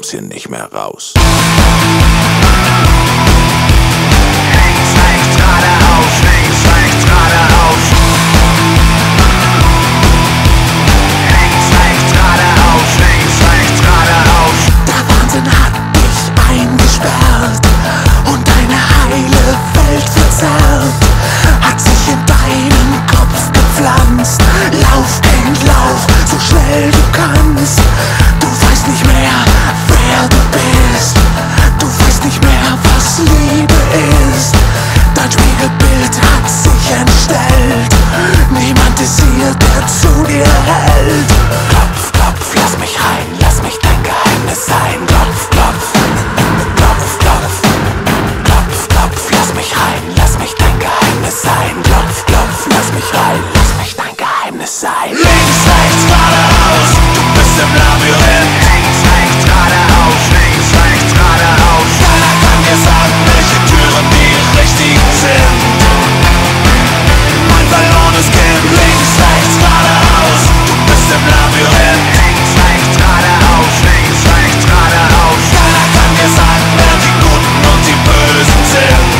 kommst hier nicht mehr raus. Links, rechts, geradeaus, links, rechts, geradeaus. Links, rechts, geradeaus, links, rechts, geradeaus. Der Wahnsinn hat dich eingesperrt und deine heile Welt verzerrt, hat sich in deinen Kopf gepflanzt. Lauf, Kind, lauf, so schnell du kannst. Du weißt nicht mehr, wer du bist. Du weißt nicht mehr, was Liebe ist. Dein Spiegelbild hat sich entstellt. Niemand ist hier, der zu dir hält. Klopf, klopf, lass mich rein, lass mich dein Geheimnis sein. Klopf, klopf, klopf, klopf, klopf, klopf, lass mich rein, lass mich dein Geheimnis sein. Klopf, klopf, lass mich rein, lass mich dein Geheimnis sein. Links, rechts, geradeaus, du bist im Labyrinth. Links, rechts, geradeaus, links, rechts, geradeaus. Keiner kann dir sagen, welche Türen die richtigen sind. Mein verlorenes Kind. Links, rechts, geradeaus, du bist im Labyrinth. Links, rechts, geradeaus, links, rechts, geradeaus. Keiner kann dir sagen, wer die Guten und die Bösen sind.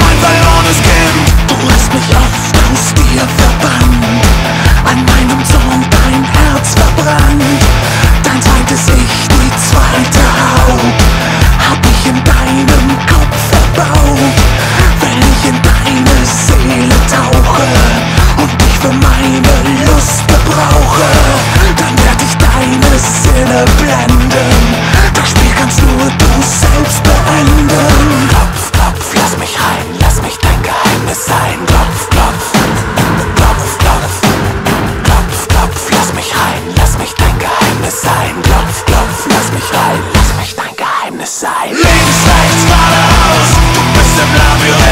Mein verlorenes Kind. Du hast mich oft aus dir verbannt, an meinem Zorn dein Herz verbrannt. Dein zweites Ich, die zweite Haut, hab ich in deinem Kopf verbaut. Wenn ich in deine Seele tauche und dich für meine Lust gebrauche, dann werd ich deine Sinne blenden. Das Spiel kannst nur du selbst beenden. Klopf, klopf, lass mich rein, lass mich dein Geheimnis sein. Klopf, klopf, klopf, klopf, klopf, klopf, lass mich rein, lass mich dein Geheimnis sein. Klopf, klopf, lass mich rein, lass mich dein Geheimnis sein. Links, rechts, geradeaus, du bist im Labyrinth.